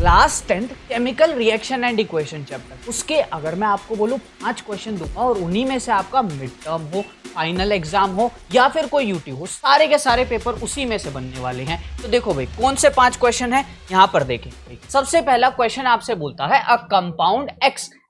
Class 10th chemical reaction and equation chapter, उसके अगर मैं आपको बोलूँ 5 क्वेश्चन दूंगा और उन्हीं में से आपका मिड टर्म हो, फाइनल एग्जाम हो या फिर कोई यूटी हो, सारे के सारे पेपर उसी में से बनने वाले हैं। तो देखो भाई कौन से 5 क्वेश्चन हैं यहाँ पर देखें। सबसे पहला क्वेश्चन आपसे बोलता है अ कंपाउंड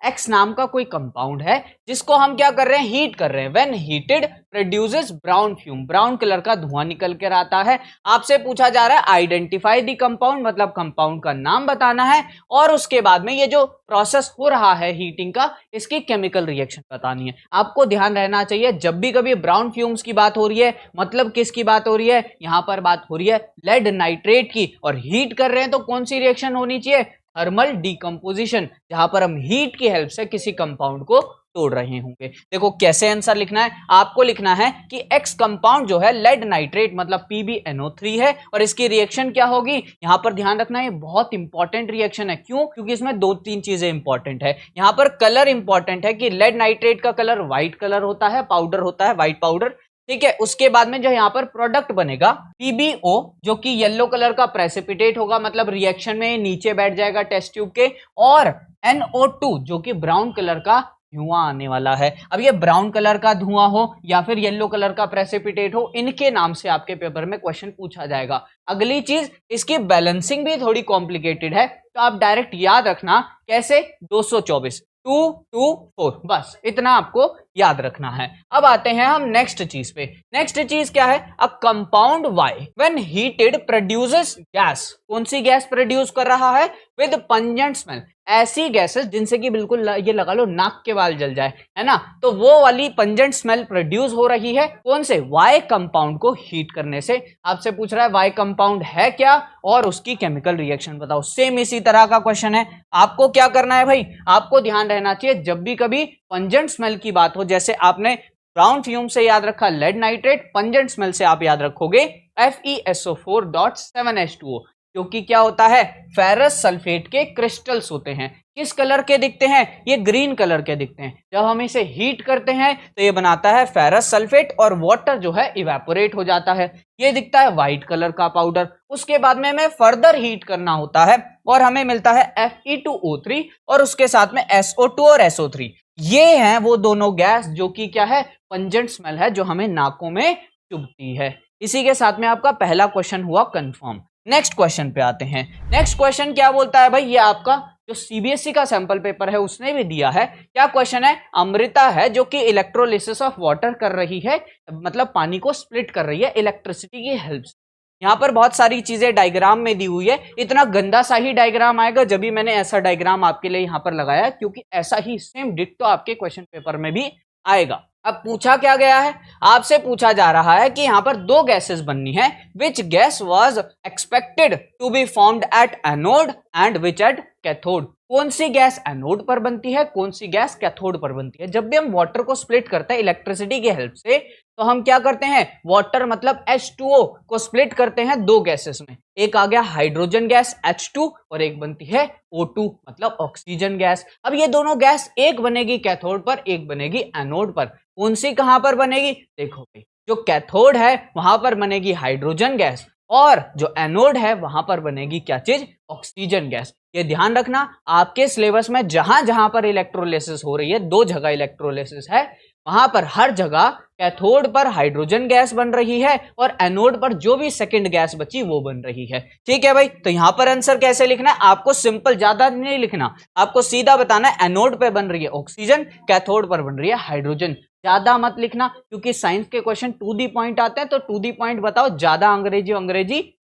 एक्स नाम का कोई कंपाउंड है जिसको हम क्या कर रहे हैं, हीट कर रहे हैं। When heated produces brown fume, brown colour का धुआं निकल कर आता है। आपसे पूछा जा रहा है आइडेंटिफाई द कंपाउंड, मतलब कंपाउंड का नाम बताना है और उसके बाद में ये जो प्रोसेस हो रहा है हीटिंग का, इसकी केमिकल रिएक्शन बतानी है। आपको ध्यान रहना चाहिए जब भी कभी ब्राउन फ्यूम्स की बात हो रही है, मतलब किसकी बात हो रही है, यहां पर बात हो रही है लेड नाइट्रेट की, और हीट कर रहे हैं तो कौन सी रिएक्शन होनी चाहिए, थर्मल डिकम्पोजिशन, जहां पर हम हीट की हेल्प से किसी कंपाउंड को तोड़ रहे होंगे। देखो कैसे आंसर लिखना है, आपको लिखना है कि एक्स कंपाउंड जो है लेड नाइट्रेट मतलब PbNO3 है और इसकी रिएक्शन क्या होगी। यहां पर ध्यान रखना है, ये बहुत इंपॉर्टेंट रिएक्शन है। क्यों? क्योंकि इसमें 2-3 चीजें इंपॉर्टेंट है। यहां पर कलर इंपॉर्टेंट है कि लेड नाइट्रेट का कलर व्हाइट कलर होता है, पाउडर होता है, व्हाइट पाउडर, ठीक है। उसके बाद में जो यहाँ पर प्रोडक्ट बनेगा PbO जो कि येलो कलर का प्रेसिपिटेट होगा, मतलब रिएक्शन में नीचे बैठ जाएगा टेस्ट ट्यूब के, और NO2 जो कि ब्राउन कलर का धुआं आने वाला है। अब ये ब्राउन कलर का धुआं हो या फिर येलो कलर का प्रेसिपिटेट हो, इनके नाम से आपके पेपर में क्वेश्चन पूछा जाएगा। अगली चीज, इसकी बैलेंसिंग भी थोड़ी कॉम्प्लिकेटेड है, तो आप डायरेक्ट याद रखना कैसे, 224 2 2 4, बस इतना आपको याद रखना है। अब आते हैं हम नेक्स्ट चीज पे। नेक्स्ट चीज क्या है, a compound Y when heated produces gas, कौन सी गैस प्रोड्यूस कर रहा है, विद पंजेंट स्मेल, ऐसी गैसेस जिनसे कि बिल्कुल ये लगा लो नाक के बाल जल जाए, है ना, तो वो वाली पंजेंट स्मेल प्रोड्यूस हो रही है कौन से, वाई कंपाउंड को हीट करने से। आपसे पूछ रहा है वाई कंपाउंड है क्या और उसकी केमिकल रिएक्शन बताओ। सेम इसी तरह का क्वेश्चन है। आपको क्या करना है भाई, आपको ध्यान रहना चाहिए जब भी कभी पंजेंट स्मेल की बात हो, जैसे आपने ब्राउन फ्यूम से याद रखा लेड नाइट्रेट, पंजेंट स्मेल से आप याद रखोगे FeSO4.7H2O, क्योंकि क्या होता है, फेरस सल्फेट के क्रिस्टल्स होते हैं। किस कलर के दिखते हैं, ये ग्रीन कलर के दिखते हैं। जब हम इसे हीट करते हैं तो ये बनाता है फेरस सल्फेट और वाटर जो है इवेपोरेट हो जाता है, ये दिखता है व्हाइट कलर का पाउडर। उसके बाद में हमें फर्दर हीट करना होता है और हमें मिलता है Fe2O3 और उसके साथ में SO2 और SO3। ये हैं वो दोनों गैस जो कि क्या है, पंजेंट स्मेल है, जो हमें नाकों में चुभती है। इसी के साथ में आपका पहला क्वेश्चन हुआ कंफर्म। नेक्स्ट क्वेश्चन पे आते हैं। नेक्स्ट क्वेश्चन क्या बोलता है भाई, ये आपका जो CBSE का सैंपल पेपर है उसने भी दिया है। क्या क्वेश्चन है, अमृता है जो कि इलेक्ट्रोलिसिस ऑफ वाटर कर रही है, मतलब पानी को स्प्लिट कर रही है इलेक्ट्रिसिटी की हेल्प से। यहाँ पर बहुत सारी चीजें डायग्राम में दी हुई है, इतना गंदा सा ही डायग्राम आएगा जब भी मैंने ऐसा डायग्राम आपके लिए यहाँ पर लगाया, क्योंकि ऐसा ही सेम डिट्टो आपके क्वेश्चन पेपर में भी आएगा। अब पूछा क्या गया है, आपसे पूछा जा रहा है कि यहाँ पर 2 गैसेस बननी है, which gas was expected to be formed at anode and which at cathode. कौन सी गैस एनोड पर बनती है, कौन सी गैस कैथोड पर बनती है। जब भी हम वाटर को स्प्लिट करते हैं इलेक्ट्रिसिटी की हेल्प से, तो हम क्या करते हैं, वाटर मतलब H2O को स्प्लिट करते हैं 2 गैसेस में। एक आ गया हाइड्रोजन गैस H2 और एक बनती है O2 मतलब ऑक्सीजन गैस। अब ये दोनों गैस, एक बनेगी कैथोड पर, एक बनेगी एनोड पर। कौन सी कहां पर बनेगी, देखो भाई जो कैथोड है वहां पर बनेगी हाइड्रोजन गैस और जो एनोड है वहां पर बनेगी क्या चीज, ऑक्सीजन गैस। ये ध्यान रखना, आपके सिलेबस में जहां जहां पर इलेक्ट्रोलिसिस हो रही है, 2 जगह इलेक्ट्रोलिसिस है, वहां पर हर जगह कैथोड पर हाइड्रोजन गैस बन रही है और एनोड पर जो भी सेकंड गैस बची वो बन रही है। ठीक है भाई, तो यहां पर आंसर कैसे लिखना है, आपको सिंपल, ज्यादा नहीं लिखना, आपको सीधा बताना है एनोड पे बन रही है ऑक्सीजन, कैथोड पर बन रही है हाइड्रोजन। ज्यादा मत लिखना, क्योंकि साइंस के क्वेश्चन टू दी पॉइंट आते हैं, तो टू दी पॉइंट बताओ, ज्यादा अंग्रेजी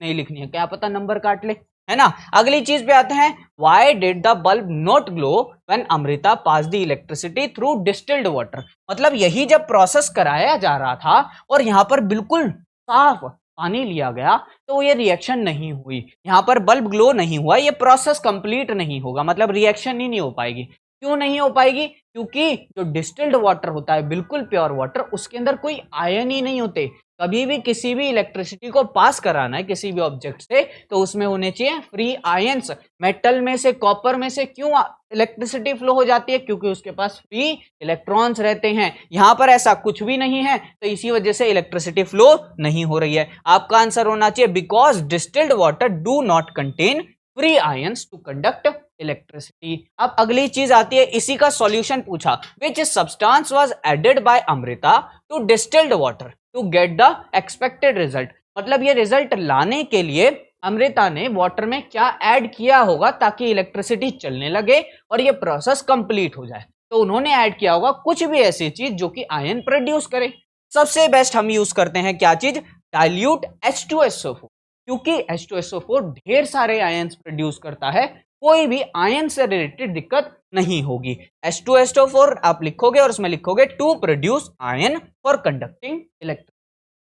नहीं लिखनी है, क्या पता नंबर काट ले, है ना। अगली चीज पे आते हैं, why did the bulb not glow when Amrita pass the electricity through distilled water. मतलब यही जब प्रोसेस कराया जा रहा था और यहाँ पर बिल्कुल साफ पानी लिया गया, तो ये रिएक्शन नहीं हुई, यहाँ पर बल्ब ग्लो नहीं हुआ, ये प्रोसेस कंप्लीट नहीं होगा, मतलब रिएक्शन ही नहीं हो पाएगी। क्यों नहीं हो पाएगी, क्योंकि जो डिस्टिल्ड वाटर होता है, बिल्कुल प्योर वाटर, उसके अंदर कोई आयन ही नहीं होते। कभी भी किसी भी इलेक्ट्रिसिटी को पास कराना है किसी भी ऑब्जेक्ट से, तो उसमें होने चाहिए फ्री आयंस। मेटल में से, कॉपर में से क्यों इलेक्ट्रिसिटी फ्लो हो जाती है, क्योंकि उसके पास फ्री इलेक्ट्रॉन्स रहते हैं। यहां पर ऐसा कुछ भी नहीं है, तो इसी वजह से इलेक्ट्रिसिटी फ्लो नहीं हो रही है। आपका आंसर होना चाहिए because distilled water do not contain free ions to conduct electricity. अब अगली चीज आती है, इसी का सॉल्यूशन पूछा, which substance was added by Amrita to distilled water to get the expected result. मतलब ये रिजल्ट लाने के लिए अमृता ने वाटर में क्या ऐड किया होगा ताकि इलेक्ट्रिसिटी चलने लगे और ये प्रोसेस कंप्लीट हो जाए। तो उन्होंने ऐड किया होगा कुछ भी ऐसी चीज जो कि आयन प्रोड्यूस करे। सबसे बेस्ट हम यूज करते हैं क्या चीज, डाइल्यूट H2SO4, क्योंकि H2SO4 ढेर सारे आयंस प्रोड्यूस करता है, कोई भी आयन से रिलेटेड दिक्कत नहीं होगी। H2SO4 आप लिखोगे और उसमें लिखोगे to produce ion for conducting electricity.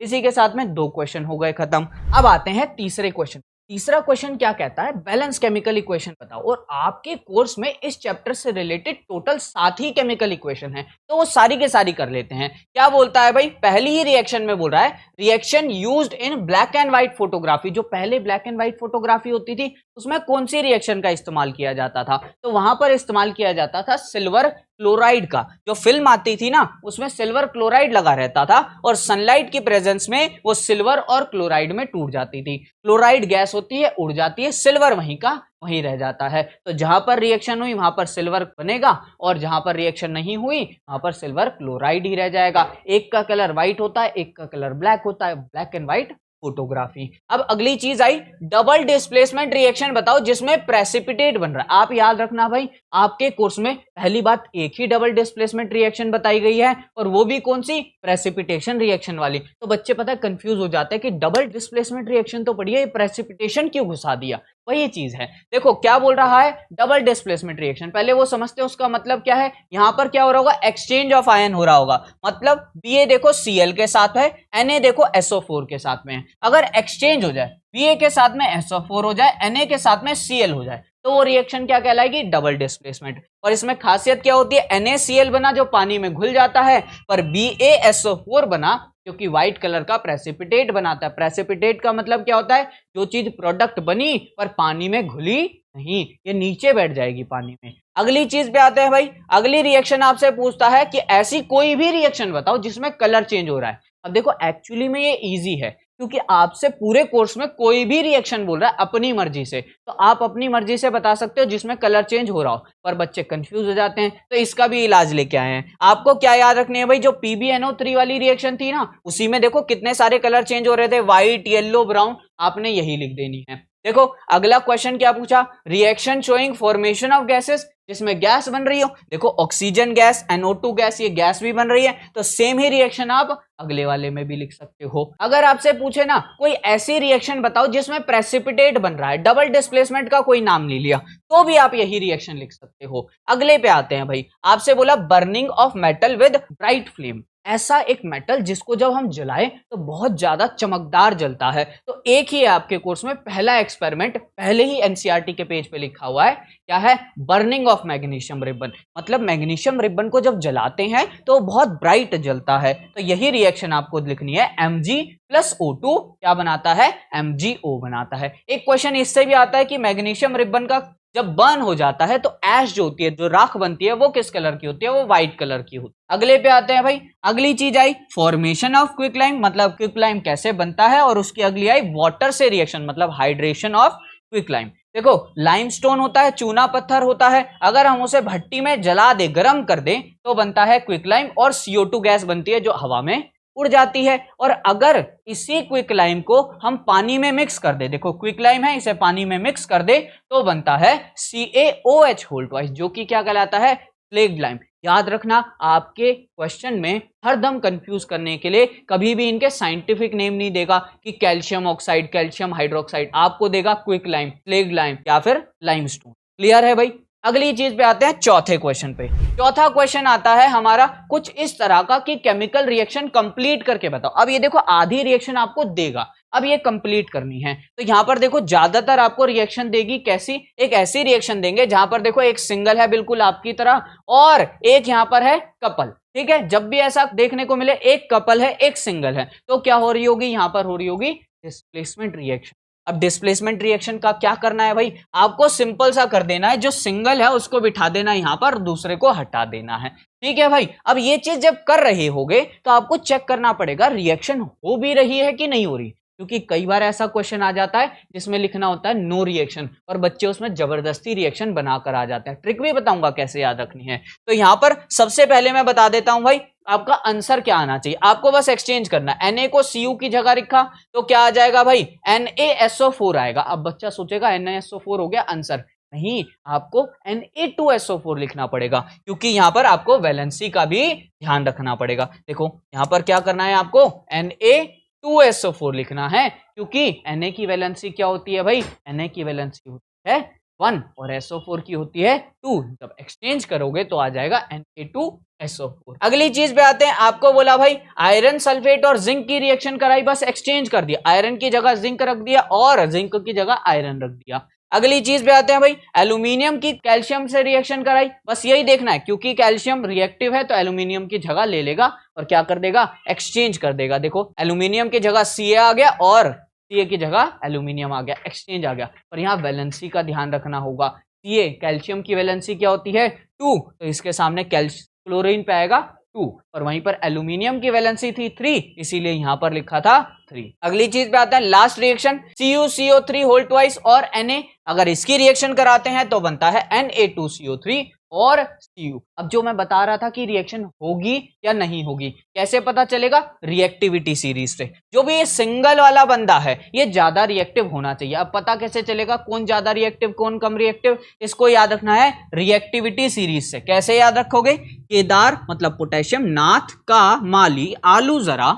इसी के साथ में 2 क्वेश्चन हो गए खत्म। अब आते हैं तीसरे क्वेश्चन। तीसरा क्वेश्चन क्या कहता है, बैलेंस केमिकल इक्वेशन बताओ। और आपके कोर्स में इस चैप्टर से रिलेटेड टोटल 7 ही केमिकल इक्वेशन है, तो वो सारी के सारी कर लेते हैं। क्या बोलता है भाई, पहली ही रिएक्शन में बोल रहा है reaction used in black and white photography. जो पहले ब्लैक एंड व्हाइट फोटोग्राफी होती थी उसमें कौन सी रिएक्शन का इस्तेमाल किया जाता था, तो वहां पर इस्तेमाल किया जाता था सिल्वर क्लोराइड का। जो फिल्म आती थी ना उसमें सिल्वर क्लोराइड लगा रहता था और सनलाइट की प्रेजेंस में वो सिल्वर और क्लोराइड में टूट जाती थी। क्लोराइड गैस होती है, उड़ जाती है, सिल्वर वहीं का वहीं रह जाता है। तो जहां पर रिएक्शन हुई वहां पर सिल्वर बनेगा और जहां पर रिएक्शन नहीं हुई वहां पर सिल्वर क्लोराइड ही रह जाएगा। एक का कलर व्हाइट होता है, एक का कलर ब्लैक होता है, ब्लैक एंड व्हाइट फोटोग्राफी। अब अगली चीज आई, डबल डिस्प्लेसमेंट रिएक्शन बताओ जिसमें प्रेसिपिटेट बन रहा है। आप याद रखना भाई, आपके कोर्स में पहली बात एक ही डबल डिस्प्लेसमेंट रिएक्शन बताई गई है और वो भी कौन सी, प्रेसिपिटेशन रिएक्शन वाली। तो बच्चे पता है कंफ्यूज हो जाते हैं कि डबल डिस्प्लेसमेंट रिएक्शन तो पढ़िए, प्रेसिपिटेशन क्यों घुसा दिया। वही चीज है, देखो क्या बोल रहा है, डबल डिस्प्लेसमेंट रिएक्शन। पहले वो समझते हैं उसका मतलब क्या है। यहां पर क्या हो रहा होगा, एक्सचेंज ऑफ आयन हो रहा होगा। मतलब Ba देखो Cl के साथ है, Na देखो SO4 के साथ में है। अगर एक्सचेंज हो जाए, Ba के साथ में SO4 हो जाए, Na के साथ में Cl हो जाए, तो वो रिएक्शन क्या कहलाएगी, डबल डिस्प्लेसमेंट। और इसमें खासियत क्या होती है, NaCl बना जो पानी में घुल जाता है, पर BaSO4 बना क्योंकि व्हाइट कलर का प्रेसिपिटेट बनाता है। प्रेसिपिटेट का मतलब क्या होता है, जो चीज प्रोडक्ट बनी पर पानी में घुली नहीं, ये नीचे बैठ जाएगी पानी में। अगली चीज पे आते हैं भाई, अगली रिएक्शन आपसे पूछता है कि ऐसी कोई भी रिएक्शन बताओ जिसमें कलर चेंज हो रहा है। अब देखो एक्चुअली में ये इजी है क्योंकि आपसे पूरे कोर्स में कोई भी रिएक्शन बोल रहा है अपनी मर्जी से, तो आप अपनी मर्जी से बता सकते हो जिसमें कलर चेंज हो रहा हो, पर बच्चे कंफ्यूज हो जाते हैं। तो इसका भी इलाज लेके आए हैं। आपको क्या याद रखनी है भाई, जो PbNO3 वाली रिएक्शन थी ना उसी में देखो कितने सारे कलर चेंज हो रहे थे, व्हाइट, येलो, ब्राउन, आपने यही लिख देनी है। देखो अगला क्वेश्चन क्या पूछा, reaction showing formation of gases, जिसमें गैस बन रही हो। देखो ऑक्सीजन गैस, NO2 गैस, ये गैस भी बन रही है, तो सेम ही रिएक्शन आप अगले वाले में भी लिख सकते हो। अगर आपसे पूछे ना कोई ऐसी रिएक्शन बताओ जिसमें प्रेसिपिटेट बन रहा है, डबल डिस्प्लेसमेंट का कोई नाम नहीं लिया, तो भी आप यही रिएक्शन लिख सकते हो। अगले पे आते हैं भाई, आपसे बोला burning of metal with bright flame. ऐसा एक मेटल जिसको जब हम जलाएं तो बहुत ज्यादा चमकदार जलता है। तो एक ही है आपके कोर्स में, पहला एक्सपेरिमेंट पहले ही एनसीईआरटी के पेज पे लिखा हुआ है, क्या है, बर्निंग ऑफ मैग्नीशियम रिबन। मतलब मैग्नीशियम रिबन को जब जलाते हैं तो बहुत ब्राइट जलता है। तो यही रिएक्शन आपको लिखनी है, Mg+O2 क्या बनाता है, MgO बनाता है। एक क्वेश्चन इससे भी आता है कि मैग्नीशियम रिबन का जब बर्न हो जाता है तो ऐश जो होती है, जो राख बनती है, वो किस कलर की होती है, वो व्हाइट कलर की होती है। अगले पे आते हैं भाई, अगली चीज आई फॉर्मेशन ऑफ क्विकलाइम, मतलब क्विकलाइम कैसे बनता है, और उसकी अगली आई वाटर से रिएक्शन, मतलब हाइड्रेशन ऑफ क्विकलाइम। देखो लाइमस्टोन होता है, चूना पत्थर होता है, अगर हम उसे भट्टी में जला दे, गर्म कर दे, तो बनता है क्विकलाइम और CO2 गैस बनती है जो हवा में उड़ जाती है। और अगर इसी क्विकलाइम को हम पानी में मिक्स कर दे, देखो क्विकलाइम है, इसे पानी में मिक्स कर दे तो बनता है CaOH, जो कि क्या कहलाता है, स्लेग्ड लाइम। याद रखना, आपके क्वेश्चन में हरदम कंफ्यूज करने के लिए कभी भी इनके साइंटिफिक नेम नहीं देगा कि कैल्शियम ऑक्साइड, कैल्शियम हाइड्रोक्साइड, आपको देगा क्विकलाइम, स्लेग्ड लाइम या फिर लाइमस्टोन। क्लियर है भाई। अगली चीज पे आते हैं, चौथे क्वेश्चन पे। चौथा क्वेश्चन आता है हमारा कुछ इस तरह का कि केमिकल रिएक्शन कंप्लीट करके बताओ। अब ये देखो आधी रिएक्शन आपको देगा, अब ये कंप्लीट करनी है। तो यहां पर देखो ज्यादातर आपको रिएक्शन देगी कैसी, एक ऐसी रिएक्शन देंगे जहां पर देखो एक सिंगल है बिल्कुल आपकी तरह और एक यहां पर है कपल। ठीक है, जब भी ऐसा देखने को मिले एक कपल है एक सिंगल है, तो क्या हो रही होगी, यहां पर हो रही होगी डिस्प्लेसमेंट रिएक्शन। अब डिस्प्लेसमेंट रिएक्शन का क्या करना है भाई, आपको सिंपल सा कर देना है, जो सिंगल है उसको बिठा देना यहां पर, दूसरे को हटा देना है। ठीक है भाई। अब ये चीज जब कर रहे होगे तो आपको चेक करना पड़ेगा रिएक्शन हो भी रही है कि नहीं हो रही। क्योंकि कई बार ऐसा क्वेश्चन आ जाता है जिसमें लिखना होता है नो रिएक्शन और बच्चे उसमें जबरदस्ती रिएक्शन बनाकर आ जाते हैं। ट्रिक भी बताऊंगा कैसे याद रखनी है। तो यहां पर सबसे पहले मैं बता देता हूं भाई आपका आंसर क्या आना चाहिए। आपको बस एक्सचेंज करना है। Na को Cu की जगह रखा तो क्या आ जाएगा भाई NaSO4 आएगा। अब बच्चा सोचेगा NaSO4 हो गया आंसर, नहीं, आपको Na2SO4 लिखना पड़ेगा क्योंकि यहां पर आपको वैलेंसी का भी ध्यान रखना पड़ेगा। देखो यहां पर क्या करना है, आपको Na2SO4 लिखना है क्योंकि Na की वैलेंसी क्या होती है भाई, Na की वैलेंसी होती है 1 और SO4 की होती है 2। जब एक्सचेंज करोगे तो आ जाएगा Na2SO4। अगली चीज पे आते हैं। आपको बोला भाई आयरन सल्फेट और जिंक की रिएक्शन कराई, बस एक्सचेंज कर दिया, आयरन की जगह जिंक रख दिया और जिंक की जगह आयरन रख दिया। अगली चीज पे आते हैं भाई, एल्यूमिनियम की कैल्शियम से रिएक्शन कराई, बस यही देखना है क्योंकि कैल्शियम रिएक्टिव है तो एल्यूमिनियम की जगह ले लेगा और क्या कर देगा, एक्सचेंज कर देगा। देखो एल्यूमिनियम की जगह Ca आ गया और Ca की जगह एल्यूमिनियम आ गया, एक्सचेंज आ गया। पर यहाँ वैलेंसी का ध्यान रखना होगा। Ca कैल्शियम की वैलेंसी क्या होती है 2, तो इसके सामने क्लोरीन पे आएगा 2 और वहीं पर एल्यूमिनियम की वैलेंसी थी 3, इसीलिए यहां पर लिखा था 3। अगली चीज पे आता है last reaction, CuCO3 whole twice और Na, अगर इसकी रिएक्शन कराते हैं तो बनता है Na2CO3 और Cu। अब जो मैं बता रहा था कि रिएक्शन होगी या नहीं होगी, कैसे पता चलेगा, रिएक्टिविटी सीरीज से। जो भी ये सिंगल वाला बंदा है ये ज्यादा रिएक्टिव होना चाहिए। अब पता कैसे चलेगा कौन ज्यादा रिएक्टिव कौन कम रिएक्टिव, इसको याद रखना है रिएक्टिविटी सीरीज से। कैसे याद रखोगे, केदार मतलब पोटेशियम, नाथ का माली आलू जरा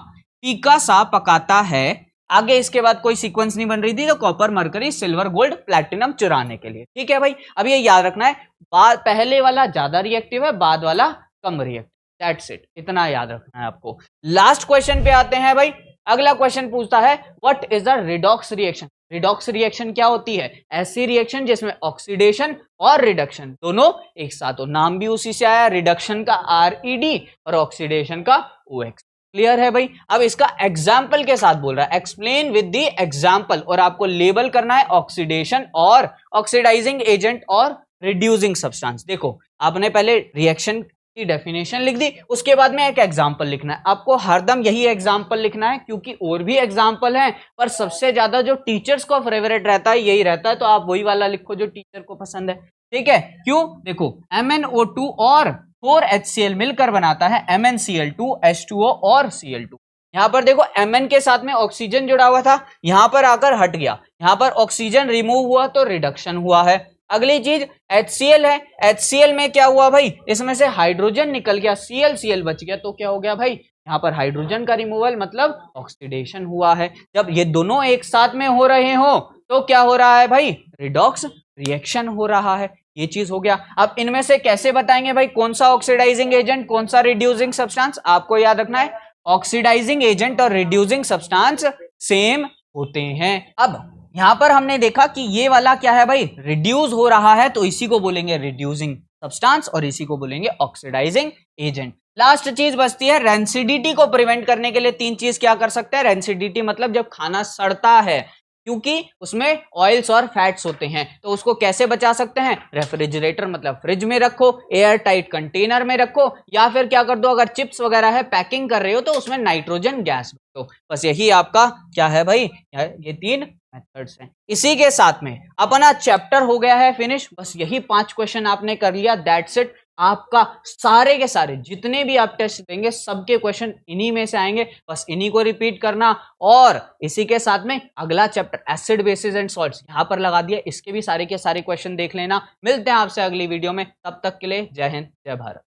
फीका सा पकाता है, आगे इसके बाद कोई सीक्वेंस नहीं बन रही थी तो copper mercury silver gold platinum चुराने के लिए। ठीक है भाई, अब ये याद रखना है, पहले वाला ज्यादा रिएक्टिव है बाद वाला कम रिएक्टिव, दैट्स इट, इतना याद रखना है आपको। लास्ट क्वेश्चन पे आते हैं भाई। अगला क्वेश्चन पूछता है what is the redox reaction. Redox reaction क्या होती है, ऐसी रिएक्शन जिसमें ऑक्सीडेशन और रिडक्शन दोनों एक साथ हो। नाम भी उसी से आया, रिडक्शन का RED और ऑक्सीडेशन का OX। क्लियर है भाई। अब इसका एग्जाम्पल के साथ बोल रहा है, एक्सप्लेन विद द एग्जाम्पल, और आपको लेबल करना है ऑक्सीडेशन और ऑक्सीडाइजिंग एजेंट और रिड्यूसिंग सब्सटेंस। देखो आपने पहले रिएक्शन की डेफिनेशन लिख दी, उसके बाद में एक एग्जाम्पल लिखना है। आपको हरदम यही एग्जाम्पल लिखना है क्योंकि और भी एग्जाम्पल हैं, पर सबसे ज्यादा जो टीचर्स को फेवरेट रहता है यही रहता है, तो आप वही वाला लिखो जो टीचर को पसंद है। ठीक है, क्यों, देखो MnO2 और 4HCl मिलकर बनाता है MnCl2, H2O और Cl2। यहां पर देखो Mn के साथ में ऑक्सीजन जुड़ा हुआ था, यहां पर आकर हट गया, यहां पर ऑक्सीजन रिमूव हुआ तो रिडक्शन हुआ है। अगली चीज HCl है, HCl में क्या हुआ भाई, इसमें से हाइड्रोजन निकल गया, Cl बच गया, तो क्या हो गया भाई, यहाँ पर हाइड्रोजन का रिमूवल मतलब ऑक्सीडेशन हुआ है। जब ये दोनों एक साथ में हो रहे हो तो क्या हो रहा है भाई, रिडॉक्स रिएक्शन हो रहा है। ये चीज हो गया। अब इनमें से कैसे बताएंगे भाई कौन सा ऑक्सीडाइजिंग एजेंट कौन सा रिड्यूसिंग सब्सटेंस, आपको याद रखना है ऑक्सीडाइजिंग एजेंट और रिड्यूसिंग सब्सटेंस सेम होते हैं। अब यहां पर हमने देखा कि ये वाला क्या है भाई, रिड्यूस हो रहा है, तो इसी को बोलेंगे रिड्यूसिंग सब्सटेंस और इसी को बोलेंगे ऑक्सीडाइजिंग एजेंट। लास्ट चीज बचती है रेंसिडिटी को प्रिवेंट करने के लिए 3 चीज क्या कर सकते हैं। रेंसिडिटी मतलब जब खाना सड़ता है, क्योंकि उसमें ऑयल्स और फैट्स होते हैं, तो उसको कैसे बचा सकते हैं, रेफ्रिजरेटर मतलब फ्रिज में रखो, एयर टाइट कंटेनर में रखो, या फिर क्या कर दो, अगर चिप्स वगैरह है पैकिंग कर रहे हो तो उसमें नाइट्रोजन गैस रखो। बस यही आपका क्या है भाई, ये 3 मेथड्स हैं। इसी के साथ में अपना चैप्टर हो गया है फिनिश। बस यही 5 क्वेश्चन आपने कर लिया, दैट्स इट। आपका सारे के सारे जितने भी आप टेस्ट देंगे सबके क्वेश्चन इन्हीं में से आएंगे, बस इन्हीं को रिपीट करना। और इसी के साथ में अगला chapter acid basis and salts यहां पर लगा दिया, इसके भी सारे के सारे क्वेश्चन देख लेना। मिलते हैं आपसे अगली वीडियो में, तब तक के लिए जय हिंद जय भारत।